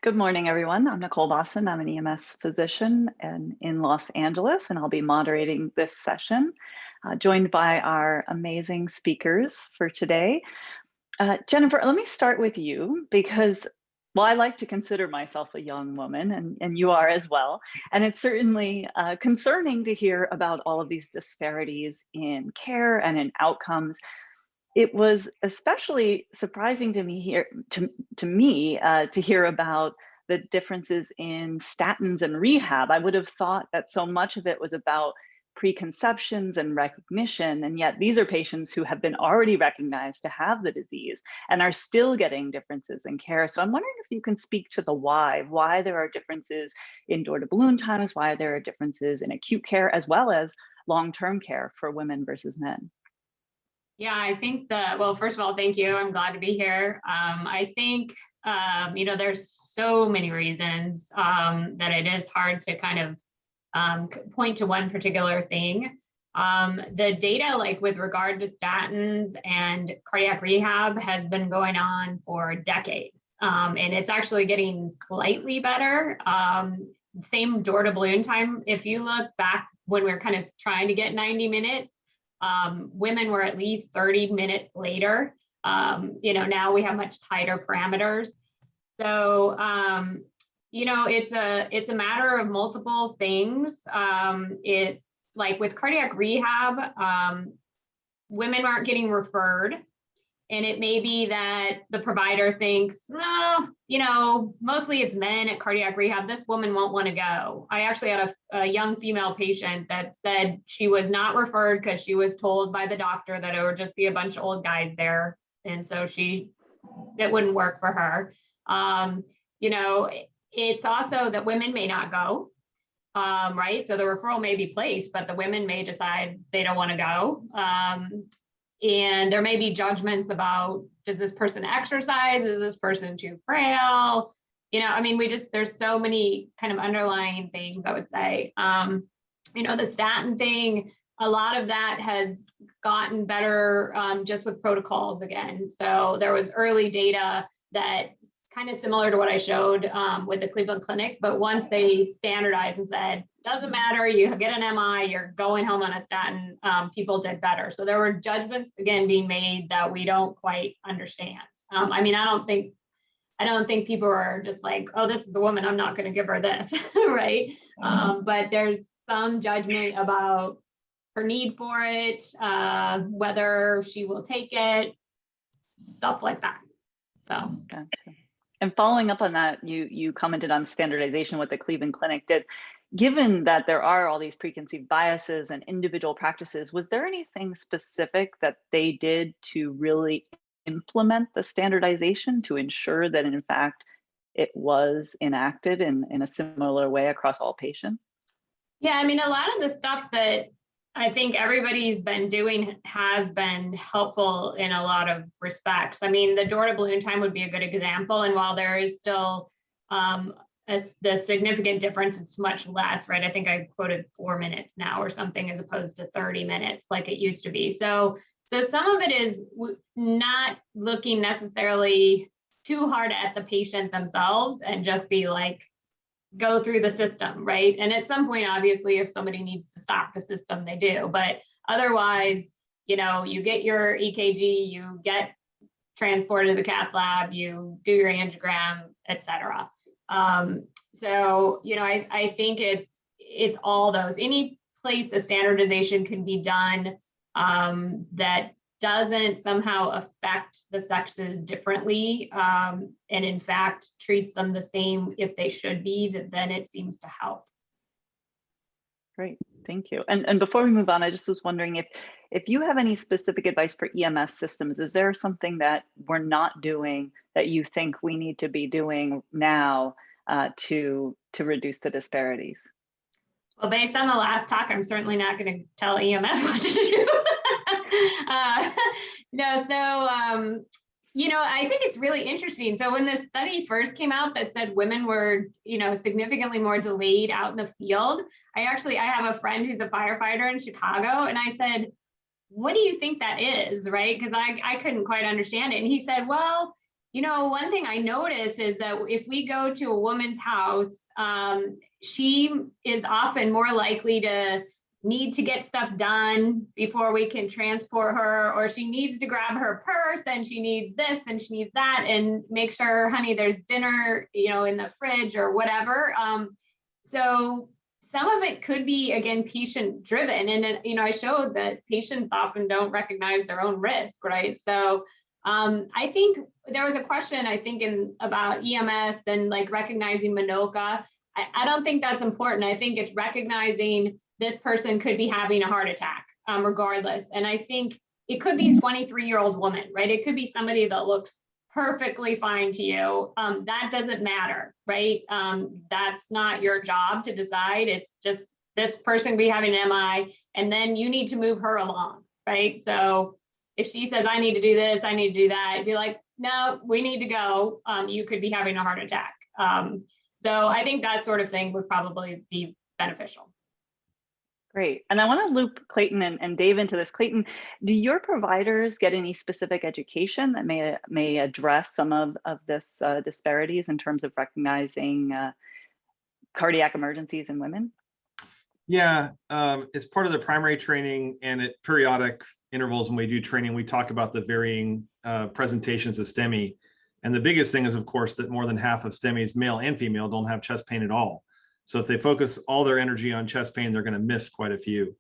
Good morning, everyone. I'm Nicole Boston. I'm an EMS physician in Los Angeles, and I'll be moderating this session, joined by our amazing speakers for today. Jennifer, let me start with you because, well, I like to consider myself a young woman, and you are as well. And it's certainly concerning to hear about all of these disparities in care and in outcomes. It was especially surprising to me to hear about the differences in statins and rehab. I would have thought that so much of it was about preconceptions and recognition, and yet these are patients who have been already recognized to have the disease and are still getting differences in care. So I'm wondering if you can speak to the why there are differences in door to balloon times, why there are differences in acute care as well as long-term care for women versus men. Yeah, I think well, first of all, thank you. I'm glad to be here. I think, there's so many reasons that it is hard to kind of point to one particular thing. The data, like with regard to statins and cardiac rehab, has been going on for decades. And it's actually getting slightly better. Same door to balloon time. If you look back when we're kind of trying to get 90 minutes, women were at least 30 minutes later. Now we have much tighter parameters. So, it's a matter of multiple things. It's like with cardiac rehab, women aren't getting referred. And it may be that the provider thinks, no, mostly it's men at cardiac rehab. This woman won't want to go. I actually had a young female patient that said she was not referred because she was told by the doctor that it would just be a bunch of old guys there. And so it wouldn't work for her. It's also that women may not go, right? So the referral may be placed, but the women may decide they don't want to go. And there may be judgments about, does this person exercise? Is this person too frail? There's so many kind of underlying things, I would say. The statin thing, a lot of that has gotten better just with protocols again. So there was early data that kind of similar to what I showed with the Cleveland Clinic, but once they standardized and said, doesn't matter, you get an MI, you're going home on a statin, people did better. So there were judgments again being made that we don't quite understand. I don't think people are just like, oh, this is a woman, I'm not going to give her this, right? But there's some judgment about her need for it, whether she will take it, stuff like that. So. Gotcha. And following up on that, you commented on standardization with the Cleveland Clinic. Given that there are all these preconceived biases and individual practices, was there anything specific that they did to really implement the standardization to ensure that in fact it was enacted in a similar way across all patients? Yeah, a lot of the stuff that I think everybody's been doing has been helpful in a lot of respects. The door to balloon time would be a good example. And while there is still the significant difference, it's much less, right? I think I quoted 4 minutes now or something as opposed to 30 minutes like it used to be. So some of it is not looking necessarily too hard at the patient themselves and just be like, go through the system, right? And at some point, obviously, if somebody needs to stop the system, they do. But otherwise, you get your EKG, you get transported to the cath lab, you do your angiogram, et cetera. I think it's all those. Any place a standardization can be done that doesn't somehow affect the sexes differently, and in fact treats them the same if they should be, then it seems to help. Great, thank you. And before we move on, I just was wondering if you have any specific advice for EMS systems. Is there something that we're not doing that you think we need to be doing now to reduce the disparities? Well, based on the last talk, I'm certainly not going to tell EMS what to do. I think it's really interesting. So when this study first came out that said women were, significantly more delayed out in the field, I have a friend who's a firefighter in Chicago, and I said, what do you think that is, right? Because I couldn't quite understand it. And he said, well, One thing I notice is that if we go to a woman's house, she is often more likely to need to get stuff done before we can transport her, or she needs to grab her purse and she needs this and she needs that, and make sure, honey, there's dinner, in the fridge or whatever. So some of it could be, again, patient driven. And, I showed that patients often don't recognize their own risk, right? So I think there was a question, about EMS and like recognizing Minoka. I don't think that's important. I think it's recognizing this person could be having a heart attack regardless. And I think it could be a 23-year-old woman, right? It could be somebody that looks perfectly fine to you. That doesn't matter, right? That's not your job to decide. It's just this person be having an MI, and then you need to move her along, right? So if she says, I need to do this, I need to do that, I'd be like, no, we need to go. You could be having a heart attack. So I think that sort of thing would probably be beneficial. Great. And I want to loop Clayton and Dave into this. Clayton, do your providers get any specific education that may address some of this disparities in terms of recognizing cardiac emergencies in women? Yeah, it's part of the primary training, and at periodic intervals when we do training, we talk about the varying presentations of STEMI. And the biggest thing is, of course, that more than half of STEMIs, male and female, don't have chest pain at all. So if they focus all their energy on chest pain, they're going to miss quite a few.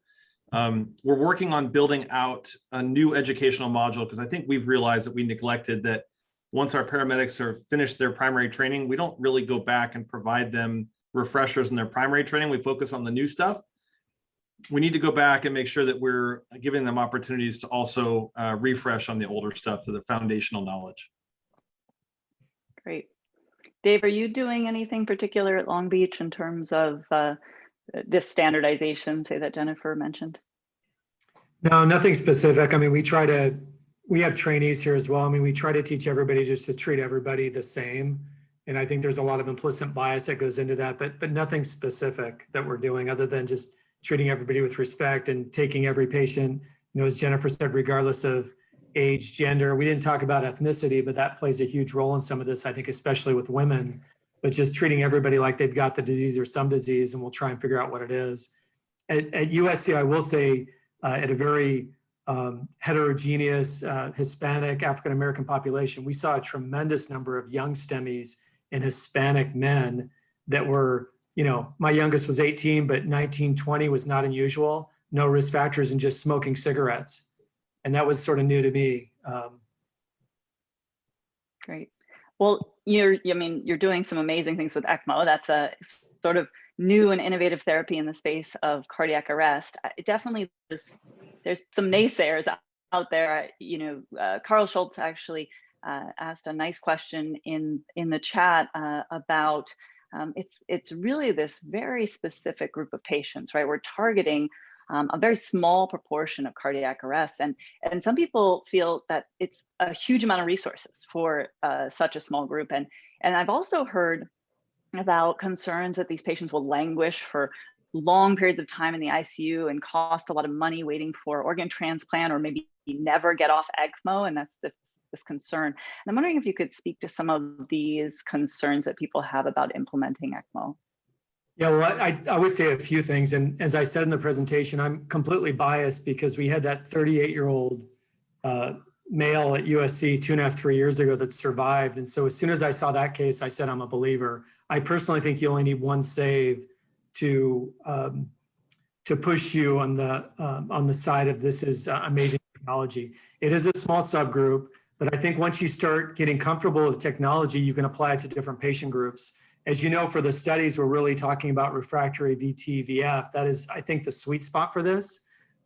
We're working on building out a new educational module, because I think we've realized that we neglected that once our paramedics are finished their primary training, we don't really go back and provide them refreshers in their primary training. We focus on the new stuff. We need to go back and make sure that we're giving them opportunities to also refresh on the older stuff for the foundational knowledge. Great. Dave, are you doing anything particular at Long Beach in terms of this standardization, say, that Jennifer mentioned? No, nothing specific. I mean, we have trainees here as well. I mean, we try to teach everybody just to treat everybody the same. And I think there's a lot of implicit bias that goes into that, but nothing specific that we're doing other than just treating everybody with respect and taking every patient, as Jennifer said, regardless of age, gender. We didn't talk about ethnicity, but that plays a huge role in some of this, I think, especially with women, but just treating everybody like they've got the disease or some disease, and we'll try and figure out what it is. At USC, I will say, at a very heterogeneous Hispanic, African-American population, we saw a tremendous number of young STEMIs and Hispanic men that were, my youngest was 18, but 19, 20 was not unusual, no risk factors, and just smoking cigarettes. And that was sort of new to me. Great. Well, you're doing some amazing things with ECMO. That's a sort of new and innovative therapy in the space of cardiac arrest. It definitely there's some naysayers out there. Carl Schultz actually asked a nice question in the chat about it's really this very specific group of patients, right? We're targeting a very small proportion of cardiac arrests, and some people feel that it's a huge amount of resources for such a small group. And I've also heard about concerns that these patients will languish for long periods of time in the ICU and cost a lot of money waiting for organ transplant, or maybe never get off ECMO, and that's this concern. And I'm wondering if you could speak to some of these concerns that people have about implementing ECMO. Yeah, well, I would say a few things. And as I said in the presentation, I'm completely biased because we had that 38-year-old male at USC 2.5, 3 years ago that survived. And so as soon as I saw that case, I said, I'm a believer. I personally think you only need one save to push you on the side of this is amazing technology. It is a small subgroup, but I think once you start getting comfortable with technology, you can apply it to different patient groups. As you know, for the studies, we're really talking about refractory VT, VF. That is, I think, the sweet spot for this.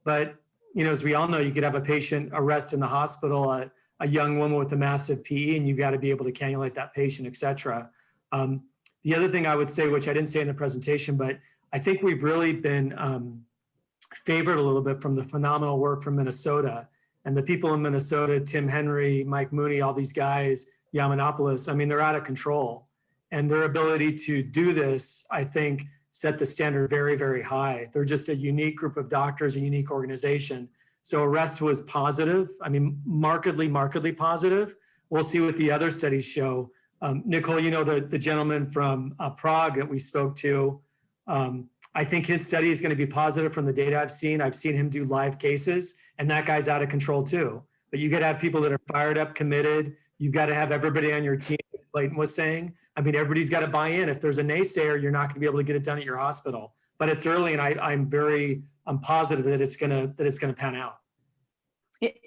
But, as we all know, you could have a patient arrest in the hospital, a young woman with a massive PE, and you've got to be able to cannulate that patient, et cetera. The other thing I would say, which I didn't say in the presentation, but I think we've really been favored a little bit from the phenomenal work from Minnesota. And the people in Minnesota, Tim Henry, Mike Mooney, all these guys, Yamanopoulos, I mean, they're out of control. And their ability to do this, I think, set the standard very, very high. They're just a unique group of doctors, a unique organization. So arrest was positive. I mean, markedly positive. we'll see what the other studies show. Nicole, you know, the gentleman from Prague that we spoke to, I think his study is going to be positive from the data I've seen. I've seen him do live cases, and that guy's out of control too. But you got to have people that are fired up, committed. You've got to have everybody on your team, as Clayton was saying. I mean, everybody's got to buy in. If there's a naysayer, you're not going to be able to get it done at your hospital. But it's early, and I'm positive that it's gonna pan out.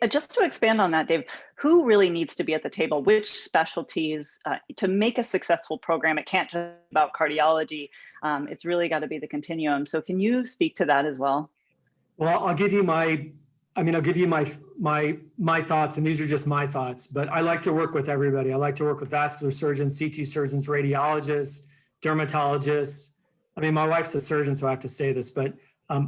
Just to expand on that, Dave, who really needs to be at the table? Which specialties to make a successful program? It can't just be about cardiology. It's really got to be the continuum. So can you speak to that as well? Well, I'll give you my thoughts, and these are just my thoughts, but I like to work with everybody. I like to work with vascular surgeons, CT surgeons, radiologists, dermatologists. I mean, my wife's a surgeon, so I have to say this, but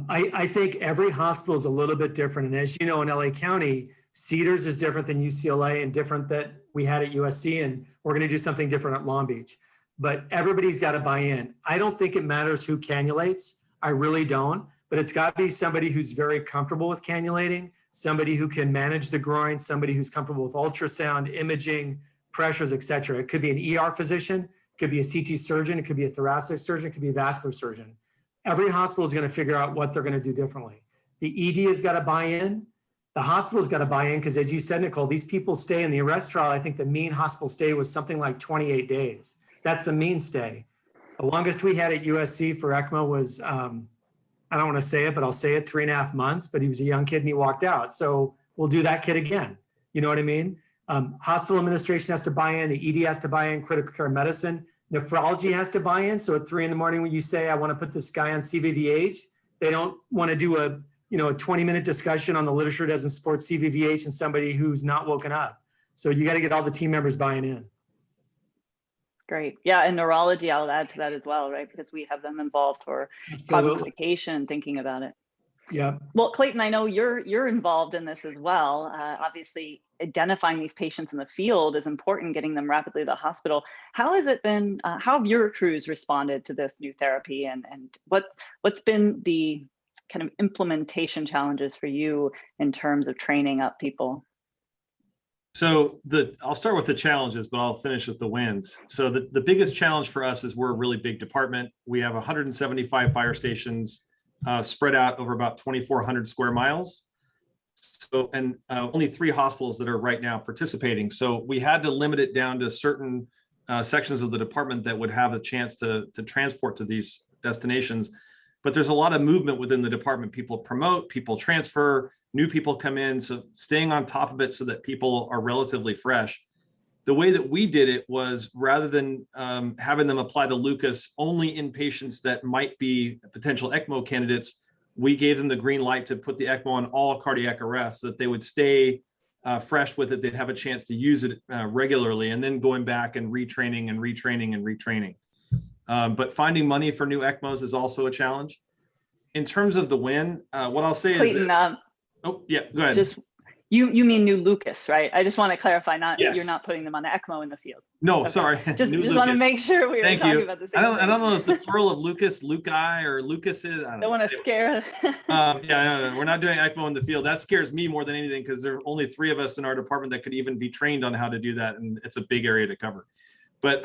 I think every hospital is a little bit different. And as you know, in LA County, Cedars is different than UCLA and different that we had at USC, and we're going to do something different at Long Beach. But everybody's got to buy in. I don't think it matters who cannulates. I really don't. But it's got to be somebody who's very comfortable with cannulating, somebody who can manage the groin, somebody who's comfortable with ultrasound, imaging, pressures, et cetera. It could be an ER physician, it could be a CT surgeon, it could be a thoracic surgeon, it could be a vascular surgeon. Every hospital is going to figure out what they're going to do differently. The ED has got to buy in. The hospital's got to buy in because, as you said, Nicole, these people stay in the arrest trial. I think the mean hospital stay was something like 28 days. That's the mean stay. The longest we had at USC for ECMO was, I don't want to say it, but I'll say it, 3.5 months, but he was a young kid and he walked out. So we'll do that kid again. You know what I mean? Hospital administration has to buy in, the ED has to buy in, critical care medicine, nephrology has to buy in. So at 3 in the morning, when you say, I want to put this guy on CVVH, they don't want to do a 20-minute discussion on the literature doesn't support CVVH and somebody who's not woken up. So you got to get all the team members buying in. Great. Yeah, and neurology, I'll add to that as well, right? Because we have them involved for prognostication, thinking about it. Yeah. Well, Clayton, I know you're involved in this as well. Obviously, identifying these patients in the field is important, getting them rapidly to the hospital. How has it been, how have your crews responded to this new therapy, and what's been the kind of implementation challenges for you in terms of training up people? So I'll start with the challenges, but I'll finish with the wins. So the biggest challenge for us is we're a really big department. We have 175 fire stations spread out over about 2,400 square miles. So, and only 3 hospitals that are right now participating. So we had to limit it down to certain sections of the department that would have a chance to transport to these destinations. But there's a lot of movement within the department. People promote, people transfer, new people come in. So staying on top of it so that people are relatively fresh. The way that we did it was, rather than having them apply the Lucas only in patients that might be potential ECMO candidates, we gave them the green light to put the ECMO on all cardiac arrest so that they would stay fresh with it. They'd have a chance to use it regularly, and then going back and retraining and retraining and retraining. But finding money for new ECMOs is also a challenge. In terms of the win, what I'll say Clayton, is this. Oh, yeah, go ahead. Just you mean new Lucas, right? I just want to clarify, Yes. You're not putting them on the ECMO in the field. No, Okay. Just want to make sure we are talking about the same thing. I don't know if it's the plural of Lucas, Luci, or Lucases. I don't want to scare. No, we're not doing ECMO in the field. That scares me more than anything, because there are only 3 of us in our department that could even be trained on how to do that, and it's a big area to cover. But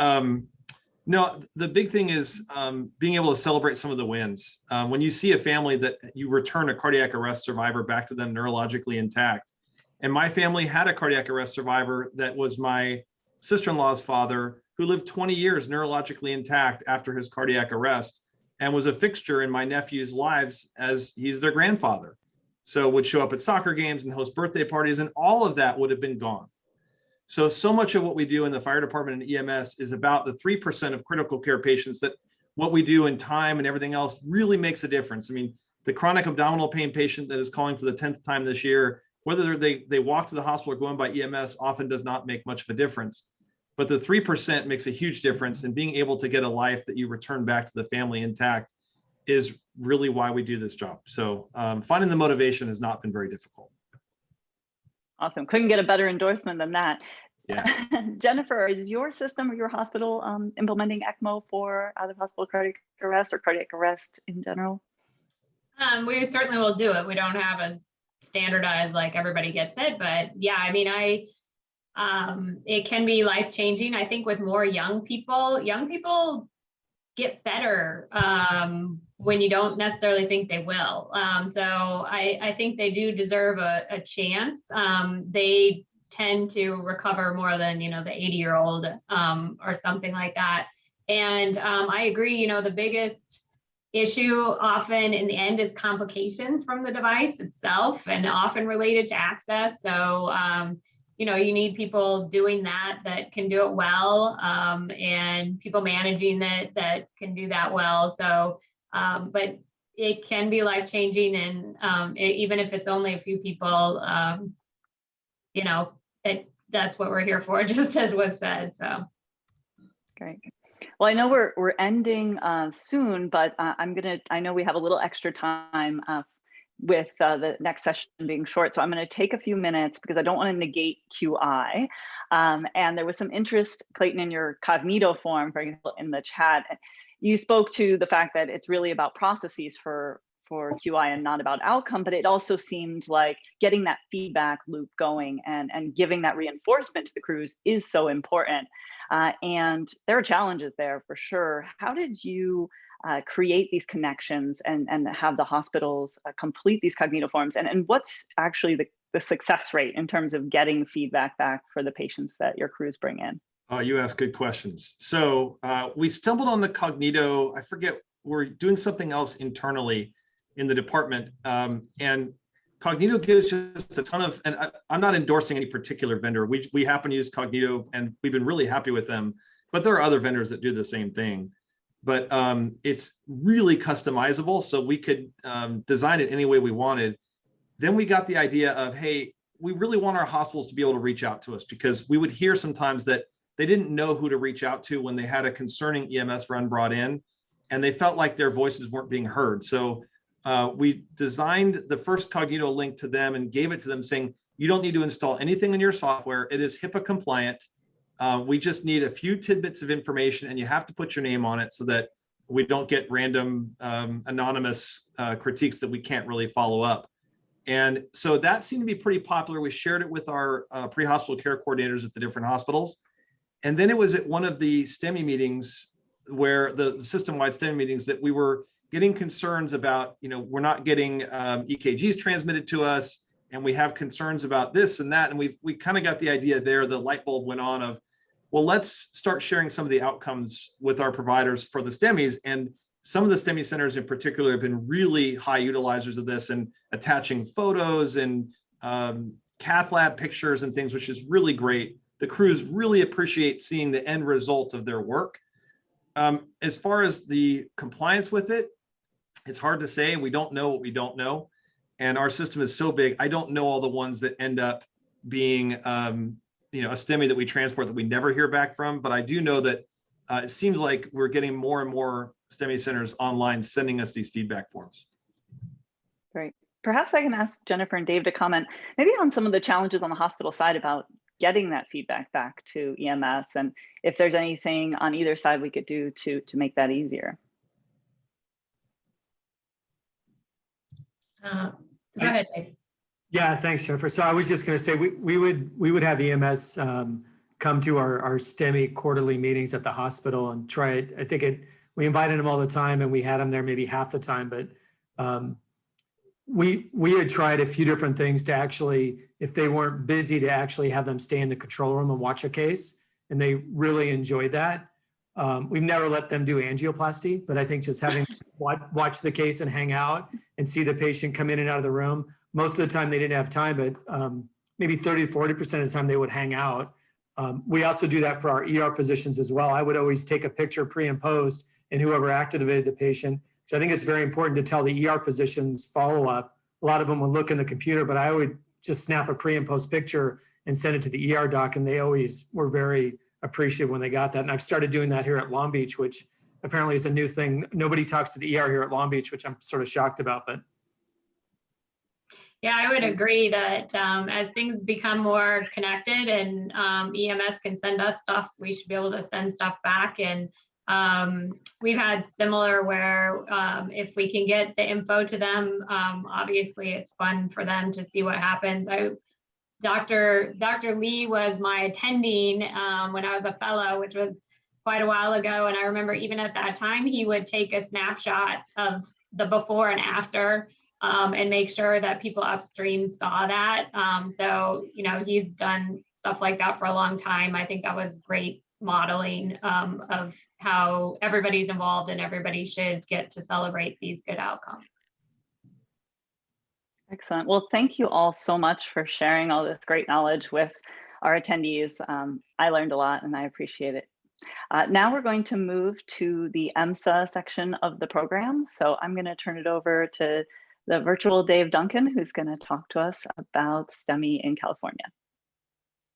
no, the big thing is being able to celebrate some of the wins. When you see a family that you return a cardiac arrest survivor back to them neurologically intact. And my family had a cardiac arrest survivor that was my sister-in-law's father, who lived 20 years neurologically intact after his cardiac arrest, and was a fixture in my nephew's lives as he's their grandfather. So would show up at soccer games and host birthday parties, and all of that would have been gone. So much of what we do in the fire department and EMS is about the 3% of critical care patients that what we do in time and everything else really makes a difference. I mean, the chronic abdominal pain patient that is calling for the 10th time this year, whether they walk to the hospital or going by EMS, often does not make much of a difference. But the 3% makes a huge difference, and being able to get a life that you return back to the family intact is really why we do this job. So finding the motivation has not been very difficult. Awesome. Couldn't get a better endorsement than that. Yeah. Jennifer, is your system or your hospital implementing ECMO for out-of-hospital cardiac arrest or cardiac arrest in general? We certainly will do it. We don't have a standardized, like everybody gets it, but yeah, I mean, It can be life-changing. I think with more young people get better when you don't necessarily think they will. So I think they do deserve a chance. They tend to recover more than, the 80-year-old or something like that. And I agree, the biggest issue often in the end is complications from the device itself, and often related to access. So, you need people doing that can do it well, and people managing that can do that well. So, but it can be life-changing, and even if it's only a few people, that's what we're here for, just as was said. So great. Well, I know we're ending soon, but I know we have a little extra time with the next session being short. So I'm going to take a few minutes because I don't want to negate QI. And there was some interest, Clayton, in your Cognito form, for example, in the chat. You spoke to the fact that it's really about processes for QI and not about outcome, but it also seemed like getting that feedback loop going and giving that reinforcement to the crews is so important. And there are challenges there for sure. How did you create these connections and have the hospitals complete these Cognito forms? And what's actually the success rate in terms of getting feedback back for the patients that your crews bring in? Oh, you ask good questions. So we stumbled on the Cognito. I forget, we're doing something else internally in the department. And Cognito gives just a ton of, and I'm not endorsing any particular vendor. We happen to use Cognito and we've been really happy with them, but there are other vendors that do the same thing. But it's really customizable, so we could design it any way we wanted. Then we got the idea of, hey, we really want our hospitals to be able to reach out to us, because we would hear sometimes that they didn't know who to reach out to when they had a concerning EMS run brought in, and they felt like their voices weren't being heard. So we designed the first Cognito link to them and gave it to them saying, you don't need to install anything in your software. It is HIPAA compliant. We just need a few tidbits of information, and you have to put your name on it so that we don't get random anonymous critiques that we can't really follow up. And so that seemed to be pretty popular. We shared it with our pre-hospital care coordinators at the different hospitals. And then it was at one of the STEMI meetings, where the system-wide STEMI meetings, that we were getting concerns about, we're not getting EKGs transmitted to us, and we have concerns about this and that. And we kind of got the idea there, the light bulb went on of, well, let's start sharing some of the outcomes with our providers for the STEMIs. And some of the STEMI centers in particular have been really high utilizers of this, and attaching photos and cath lab pictures and things, which is really great. The crews really appreciate seeing the end result of their work. As far as the compliance with it, it's hard to say. We don't know what we don't know. And our system is so big, I don't know all the ones that end up being a STEMI that we transport that we never hear back from. But I do know that it seems like we're getting more and more STEMI centers online sending us these feedback forms. Great. Perhaps I can ask Jennifer and Dave to comment maybe on some of the challenges on the hospital side about getting that feedback back to EMS, and if there's anything on either side we could do to make that easier. Go ahead, Dave. Yeah, thanks, Jennifer. So I was just going to say we would have EMS come to our STEMI quarterly meetings at the hospital and try it. I think we invited them all the time, and we had them there maybe half the time, but we had tried a few different things to actually, if they weren't busy, to actually have them stay in the control room and watch a case, and they really enjoyed that. We've never let them do angioplasty, but I think just having watch the case and hang out and see the patient come in and out of the room. Most of the time they didn't have time, but maybe 30 to 40% of the time they would hang out. We also do that for our ER physicians as well. I would always take a picture pre and post, and whoever activated the patient. So I think it's very important to tell the ER physicians follow up. A lot of them will look in the computer, but I would just snap a pre and post picture and send it to the ER doc, and they always were very appreciative when they got that. And I've started doing that here at Long Beach, which apparently is a new thing. Nobody talks to the ER here at Long Beach, which I'm sort of shocked about, but. Yeah, I would agree that as things become more connected and EMS can send us stuff, we should be able to send stuff back. And we've had similar where if we can get the info to them, obviously it's fun for them to see what happens. Dr. Lee was my attending when I was a fellow, which was quite a while ago. And I remember even at that time, he would take a snapshot of the before and after and make sure that people upstream saw that. So, you know, he's done stuff like that for a long time. I think that was great modeling of how everybody's involved and everybody should get to celebrate these good outcomes. Excellent. Well, thank you all so much for sharing all this great knowledge with our attendees. I learned a lot and I appreciate it. Now we're going to move to the EMSA section of the program. So I'm going to turn it over to the virtual Dave Duncan, who's going to talk to us about STEMI in California.